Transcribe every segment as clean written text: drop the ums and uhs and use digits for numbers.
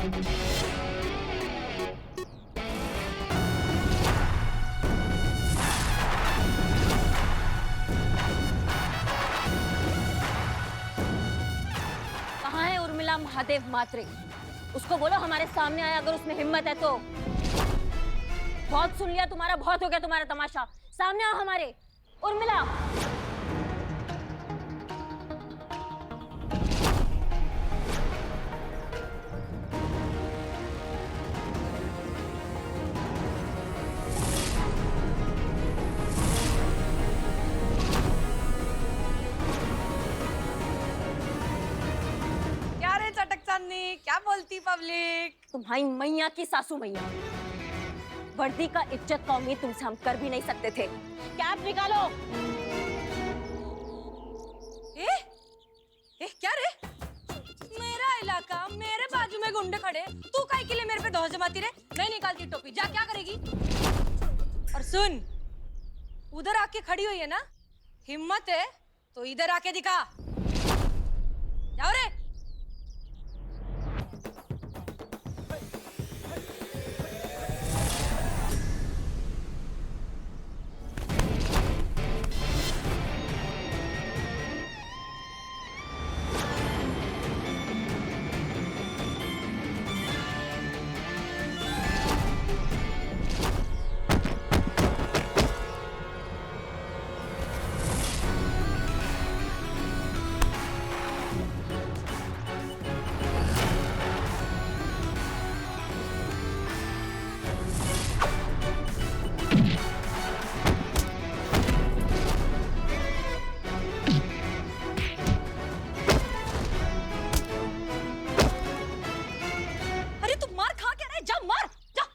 कहाँ है उर्मिला महादेव मात्रे? उसको बोलो हमारे सामने आए अगर उसमें हिम्मत है तो। बहुत सुन लिया तुम्हारा, बहुत हो गया तुम्हारा तमाशा। सामने आओ हमारे। उर्मिला। क्या रे चटक चांदनी, क्या बोलती पब्लिक? तुम्हारी मैया की सासू मैया, वर्दी का इज्जत का उम्मीद तुमसे हम कर भी नहीं सकते थे। कैप निकालो। क्या रे? मेरा इलाका, मेरे बाजू में गुंडे खड़े, तू काहे के लिए मेरे पे धौंस जमाती रे? नहीं निकालती टोपी, जा क्या करेगी? और सुन, उधर आके खड़ी हुई है ना, हिम्मत है तो इधर आके दिखा। जाओ रे। अरे तू मार खा के रहे, जा मार जा।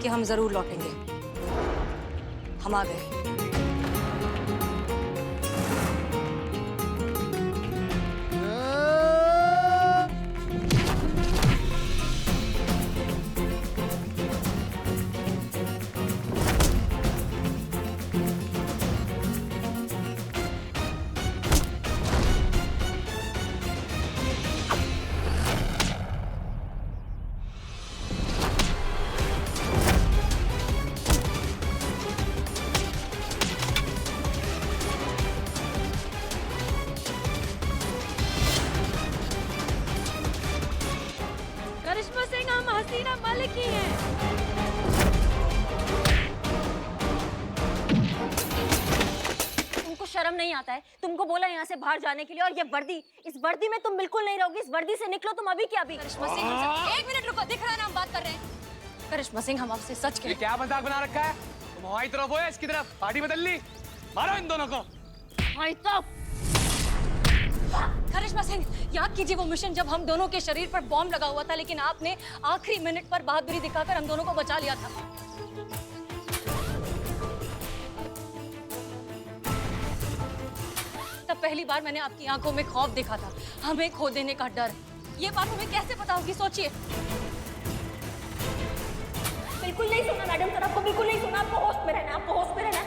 कि हम जरूर लौटेंगे। हम आ गए। करिश्मा सिंह, हम हसीना मलिक ही हैं। तुमको शर्म नहीं आता है? तुमको बोला यहाँ से बाहर जाने के लिए, और ये वर्दी, इस वर्दी में तुम बिल्कुल नहीं रहोगी। इस वर्दी से निकलो तुम अभी के अभी। करिश्मा सिंह, एक मिनट रुको, दिख रहा है ना हम बात कर रहे हैं। करिश्मा सिंह, हम आपसे सच कह। क्या मजाक बना रखा है? तुम हमारी तरफ हो या इसकी तरफ? पार्टी बदल ली? मारो इन दोनों को। करिश्मा सिंह, याद कीजिए वो मिशन जब हम दोनों के शरीर पर बॉम्ब लगा हुआ था, लेकिन आपने आखिरी मिनट पर बहादुरी दिखाकर हम दोनों को बचा लिया था। तब पहली बार मैंने आपकी आंखों में खौफ देखा था, हमें खो देने का डर। ये बात हमें कैसे पता होगी, सोचिए। बिल्कुल नहीं सुना मैडम सर, आपको बिल्कुल नहीं सुना। आपको होश में रहना, आपको होश में रहना।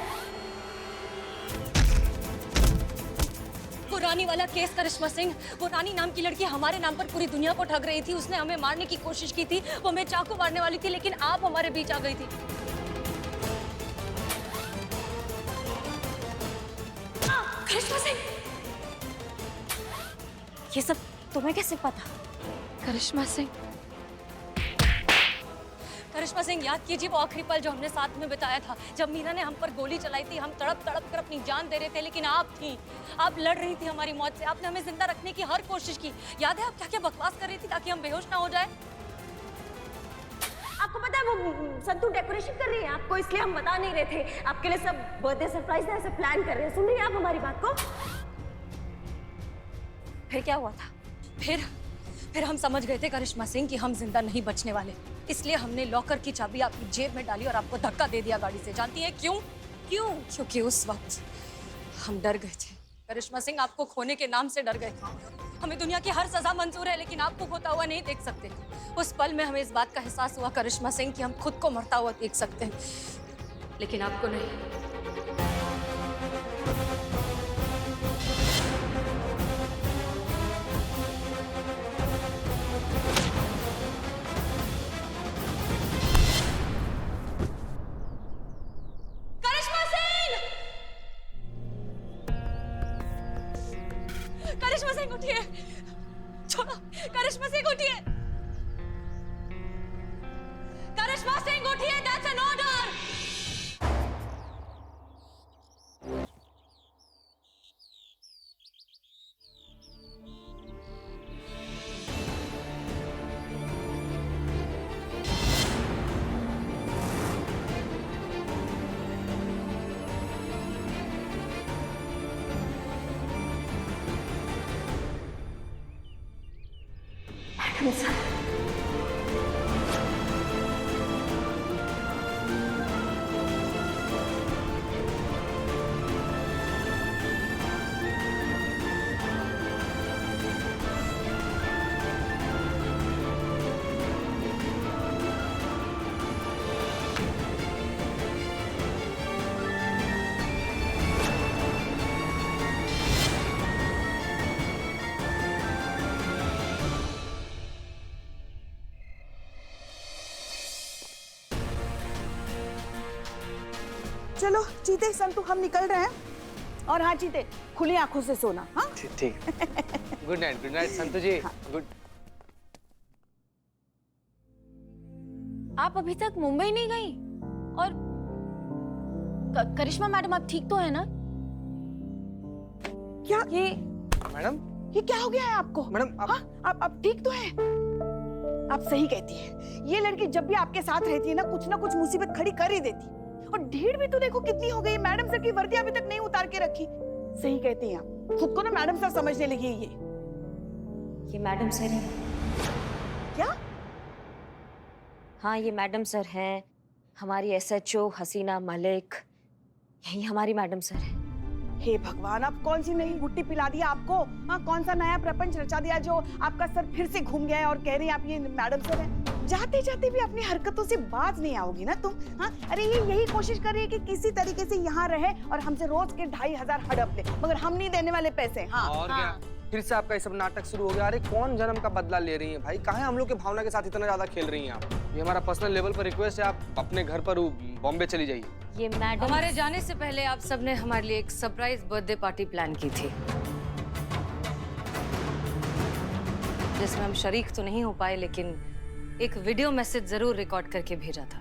वो रानी वाला केस, करिश्मा सिंह, वो रानी नाम की लड़की हमारे नाम पर पूरी दुनिया को ठग रही थी। उसने हमें मारने की कोशिश की थी, वो हमें चाकू मारने वाली थी, लेकिन आप हमारे बीच आ गई थी। करिश्मा सिंह, ये सब तुम्हें कैसे पता? करिश्मा सिंह, करिश्मा सिंह, याद कीजिए वो आखिरी पल जो हमने साथ में बिताया था, जब मीना ने हम पर गोली चलाई थी। हम तड़प तड़प कर अपनी जान दे रहे थे, लेकिन आप थी, आप लड़ रही थी हमारी मौत से। आपने हमें जिंदा रखने की हर कोशिश की। याद है आप क्या क्या बकवास कर रही थी ताकि हम बेहोश ना हो जाए? आपको पता है वो संतू डेकोरेशन कर रही है आपको, इसलिए हम बता नहीं रहे थे। आपके लिए सब बर्थडे सरप्राइज ऐसे प्लान कर रहे हैं। सुन रही हैं आप हमारी बात को? फिर क्या हुआ था? फिर हम समझ गए थे करिश्मा सिंह कि हम जिंदा नहीं बचने वाले, इसलिए हमने लॉकर की चाबी आपकी जेब में डाली और आपको धक्का दे दिया गाड़ी से। जानती हैं क्यों? क्योंकि उस वक्त हम डर गए थे। करिश्मा सिंह, आपको खोने के नाम से डर गए थे। हमें दुनिया की हर सजा मंजूर है, लेकिन आपको खोता हुआ नहीं देख सकते। उस पल में हमें इस बात का एहसास हुआ करिश्मा सिंह कि हम खुद को मरता हुआ देख सकते हैं, लेकिन आपको नहीं। करिश्मा सिंह उठिए, छोड़ो। करिश्मा सिंह उठिए, करिश्मा सिंह उठिए, दैट्स एन ऑर्डर। चलो चीते, संतु, हम निकल रहे हैं। और हाँ चीते, खुली आंखों से सोना। हाँ ठीक। गुड नाइट संतु जी। गुड। आप अभी तक मुंबई नहीं गई? और करिश्मा मैडम, आप ठीक तो है ना? क्या मैडम, ये क्या हो गया है आपको? मैडम हाँ, आप ठीक तो हैं? आप सही कहती हैं। ये लड़की जब भी आपके साथ रहती है ना कुछ मुसीबत खड़ी कर ही देती। और ढीठ भी तो देखो कितनी हो गई। मैडम सर की वर्दी अभी तक नहीं उतार के रखी। सही कहती हैं आप, खुद को ना मैडम सर समझने लगी है ये मैडम सर है। क्या? हाँ, ये मैडम सर है, हमारी एसएचओ हसीना मलिक। यही हमारी मैडम सर है। हे भगवान, अब कौन सी नई गुट्टी पिला दिया आपको? हाँ, कौन सा नया प्रपंच रचा दिया जो आपका सर फिर से घूम गया है और कह रही हैं आप ये मैडम सर है? जाते जाते भी अपनी हरकतों से बाज नहीं आओगी ना तुम? हाँ, अरे ये यही कोशिश कर रही है कि किसी तरीके से यहाँ रहे और हमसे रोज के 2500 हड़प ले, मगर हम नहीं देने वाले पैसे। हाँ और क्या, फिर से आपका ये सब नाटक शुरू हो गया। अरे कौन जन्म का बदला ले रही हैं भाई? काहे हम लोग के भावना के साथ इतना ज्यादा खेल रही हैं आप? ये हमारा पर्सनल लेवल पर रिक्वेस्ट है, आप अपने घर पर बॉम्बे चली जाइए। ये मैडम, हमारे जाने से पहले आप सबने हमारे लिए एक सरप्राइज बर्थडे पार्टी प्लान की थी, जिसमें हम शरीक तो नहीं हो पाए, लेकिन एक वीडियो मैसेज जरूर रिकॉर्ड करके भेजा था।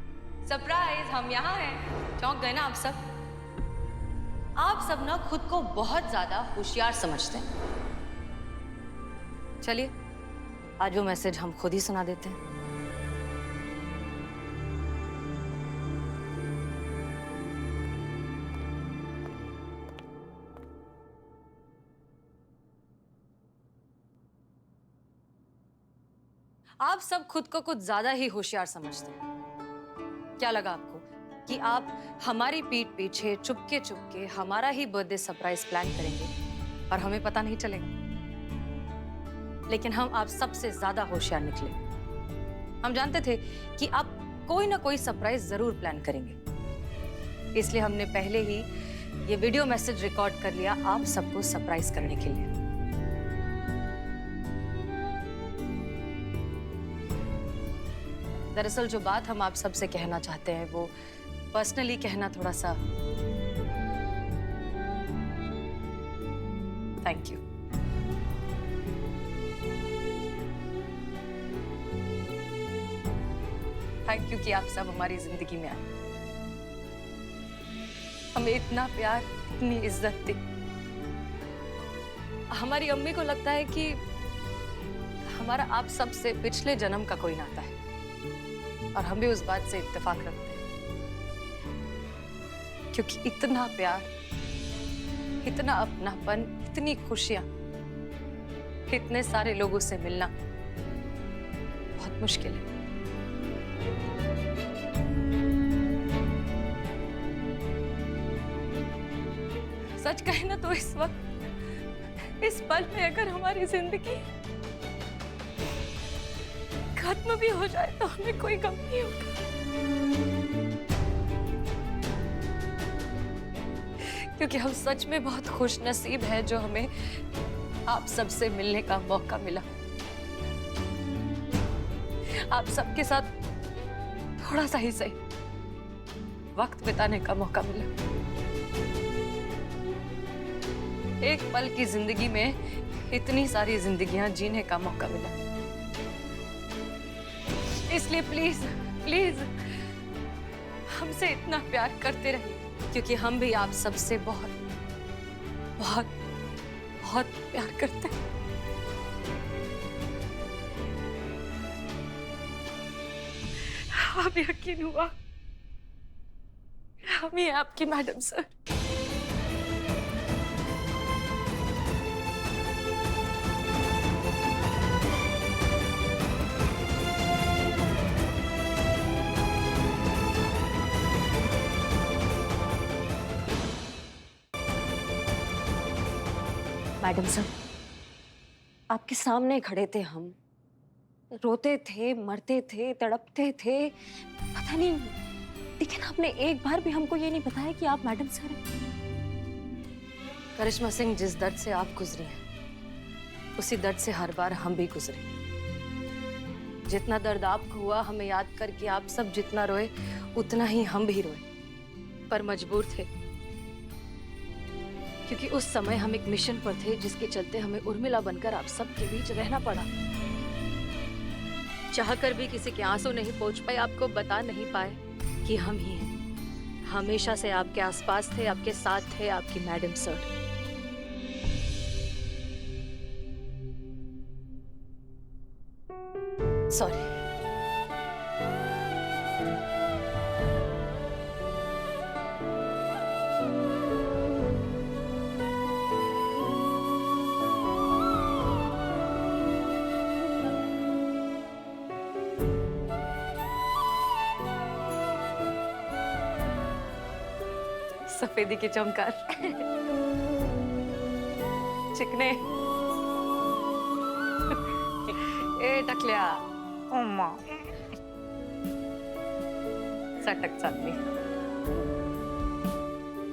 सरप्राइज, हम यहाँ हैं। चौंक गए ना आप सब? आप सब ना खुद को बहुत ज्यादा होशियार समझते हैं। चलिए, आज वो मैसेज हम खुद ही सुना देते हैं। आप सब खुद को कुछ ज्यादा ही होशियार समझते हैं। क्या लगा आपको कि आप हमारी पीठ पीछे चुपके चुपके हमारा ही बर्थडे सरप्राइज प्लान करेंगे और हमें पता नहीं चलेगा? लेकिन हम आप सबसे ज्यादा होशियार निकले। हम जानते थे कि आप कोई ना कोई सरप्राइज जरूर प्लान करेंगे, इसलिए हमने पहले ही ये वीडियो मैसेज रिकॉर्ड कर लिया आप सबको सरप्राइज करने के लिए। दरअसल जो बात हम आप सबसे कहना चाहते हैं वो पर्सनली कहना थोड़ा सा। Thank you. थैंक यू कि आप सब हमारी जिंदगी में आए, हमें इतना प्यार, इतनी इज्जत दी। हमारी अम्मी को लगता है कि हमारा आप सबसे पिछले जन्म का कोई नाता है, और हम भी उस बात से इत्तेफाक रखते हैं, क्योंकि इतना प्यार, इतना अपनापन, इतनी खुशियां इतने सारे लोगों से मिलना बहुत मुश्किल है। सच कहे ना तो इस वक्त, इस पल में अगर हमारी जिंदगी खत्म भी हो जाए तो हमें कोई गम नहीं होगा, क्योंकि हम सच में बहुत खुश नसीब है जो हमें आप सबसे मिलने का मौका मिला, आप सबके साथ थोड़ा सा ही सही वक्त बिताने का मौका मिला। एक पल की जिंदगी में इतनी सारी जिंदगियां जीने का मौका मिला। इसलिए प्लीज प्लीज हमसे इतना प्यार करते रहिए, क्योंकि हम भी आप सबसे बहुत बहुत बहुत प्यार करते हैं। अब यकीन हुआ हम ही आपकी मैडम सर। मैडम सर, आपके सामने खड़े थे हम, रोते थे, मरते थे, तड़पते थे, पता नहीं, लेकिन आपने एक बार भी हमको ये नहीं बताया कि आप मैडम सर हैं। करिश्मा सिंह, जिस दर्द से आप गुजरी हैं, उसी दर्द से हर बार हम भी गुजरे। जितना दर्द आपको हुआ, हमें याद करके आप सब जितना रोए, उतना ही हम भी रोए, पर मजबूर थे, क्योंकि उस समय हम एक मिशन पर थे जिसके चलते हमें उर्मिला बनकर आप सबके बीच रहना पड़ा। चाहकर भी किसी के आंसू नहीं पहुंच पाए, आपको बता नहीं पाए कि हम ही हैं। हमेशा से आपके आसपास थे, आपके साथ थे, आपकी मैडम सर। सॉरी। सफेदी की चमकार, चिकने, ए टकलिया, ओमा सटक चांदनी,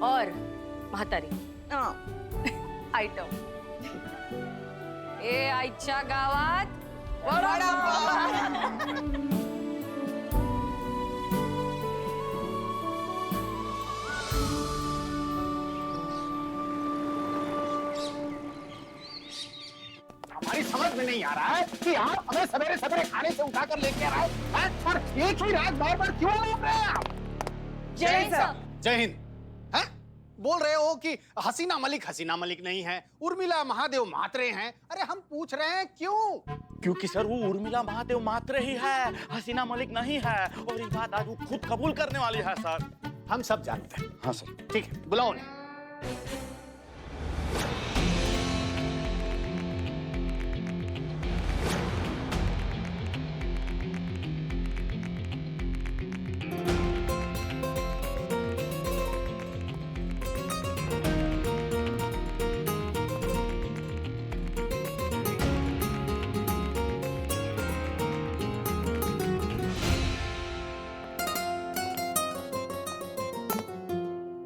और म्हातारी आयटम, ए आईच्या गावात हमारी समझ में नहीं आ रहा है कि आप हमें सवेरे सवेरे खाने से उठा कर लेके आए हैं, और एक ही रात बार बार क्यों लौट रहे हैं आप? जय हिंद सर। जय हिंद। हैं? बोल रहे हो कि हसीना मलिक नहीं है, उर्मिला महादेव म्हात्रे हैं। अरे हम पूछ रहे हैं क्यों? क्योंकि सर वो उर्मिला महादेव म्हात्रे ही है, हसीना मलिक नहीं है, और ये बात आज वो खुद कबूल करने वाली है सर। हम सब जानते हैं। हाँ सर। ठीक है, बुलाओ उन्हें।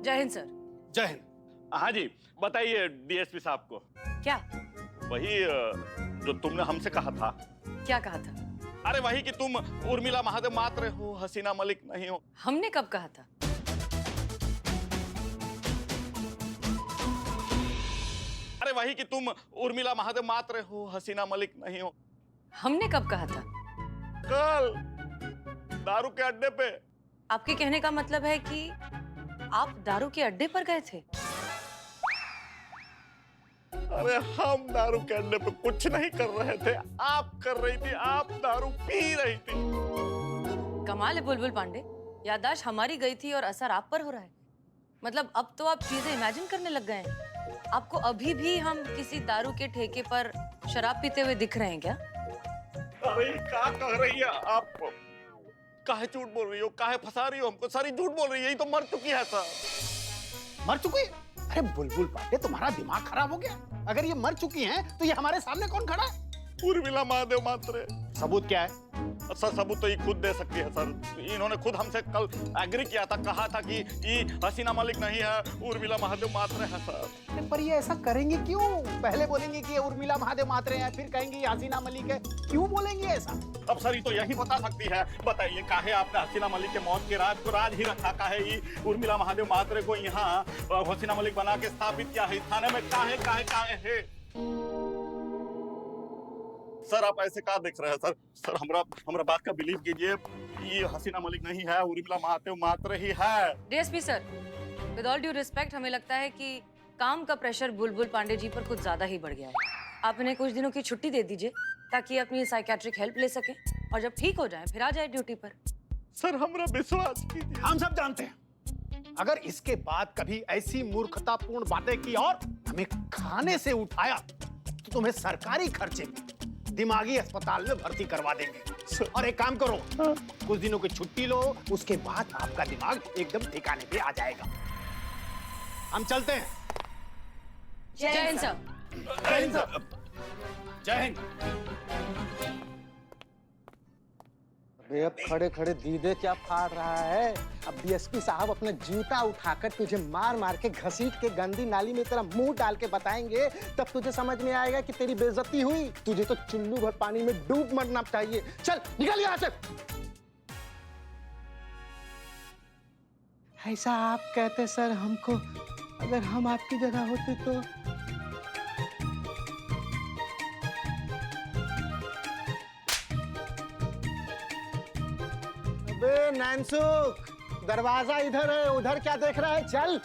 जय हिंद सर। जय हिंद। हाँ जी, बताइए डीएसपी साहब को। क्या वही जो तुमने हमसे कहा था। क्या कहा था? अरे वही कि तुम उर्मिला महादेव मात्र हो, हसीना मलिक नहीं हो। हमने कब कहा था? अरे वही कि तुम उर्मिला महादेव मात्र हो, हसीना मलिक नहीं हो। हमने कब कहा था? कल दारू के अड्डे पे। आपके कहने का मतलब है कि आप दारू के अड्डे पर गए थे? अरे हम दारू के अड्डे पे कुछ नहीं कर रहे थे, आप कर रही थी, आप दारू पी रही थी। कमाल है बुलबुल पांडे, याददाश्त हमारी गई थी और असर आप पर हो रहा है। मतलब अब तो आप चीजें इमेजिन करने लग गए हैं। आपको अभी भी हम किसी दारू के ठेके पर शराब पीते हुए दिख रहे हैं क्या? अरे क्या कह रही है आप? काहे झूठ बोल रही हो, काहे फंसा रही हो हमको? सारी झूठ बोल रही है, यही तो मर चुकी है सर। मर चुकी है? अरे बुलबुल पांडे, तुम्हारा दिमाग खराब हो गया? अगर ये मर चुकी हैं, तो ये हमारे सामने कौन खड़ा है? उर्मिला महादेव मात्रे। सबूत क्या है? सर सबूत तो ये खुद दे सकती है सर। इन्होंने खुद हमसे कल एग्री किया था, कहा था कि ये हसीना मलिक नहीं है, उर्मिला महादेव मात्रे है सर। अरे पर ये ऐसा करेंगे क्यों? पहले बोलेंगे कि ये उर्मिला महादेव मात्रे हैं, फिर कहेंगे ये हसीना मलिक है। क्यों बोलेंगे ऐसा? अब सर ये तो यही बता सकती है। बताइए काहे आपने हसीना मलिक के मौत के राज को राज ही रखा? काहे ये उर्मिला महादेव मात्रे को यहाँ हसीना मलिक बना के स्थापित किया है थाने में? काहे काहे काहे है? सर आप ऐसे कहा देख रहे हैं सर? सर हमरा बात का बिलीव कीजिए, ये हसीना मलिक नहीं है, उर्मिला महादेव मात्र ही है। DSP sir, with all due respect, हमें लगता है कि काम का प्रेशर बुलबुल पांडे जी पर कुछ ज्यादा ही बढ़ गया है। आप इन्हें कुछ दिनों की छुट्टी दे दीजिए ताकि अपनी साइकेट्रिक हेल्प ले सके और जब ठीक हो जाए फिर आ जाए ड्यूटी पर। सर हमरा विश्वास कीजिए। हम सब जानते हैं, अगर इसके बाद कभी ऐसी मूर्खतापूर्ण बातें की और हमें खाने से उठाया तो तुम्हें सरकारी खर्चे में दिमागी अस्पताल में भर्ती करवा देंगे। और एक काम करो, कुछ दिनों की छुट्टी लो, उसके बाद आपका दिमाग एकदम ठिकाने पे आ जाएगा। हम चलते हैं। जय हिंद सर। जय हिंद सर। जय हिंद। अबे अब खड़े खड़े दीदे क्या फाड़ रहा है? अब डीएसपी साहब अपना जूता उठाकर तुझे मार मार के घसीट के गंदी नाली में तेरा मुंह डाल के बताएंगे, तब तुझे समझ में आएगा कि तेरी बेइज्जती हुई। तुझे तो चुल्लू भर पानी में डूब मरना चाहिए। चल निकल यहाँ से। ऐसा आप कहते सर हमको, अगर हम आपकी जगह होते तो? अबे नैनसुख, दरवाजा इधर है, उधर क्या देख रहा है? चल।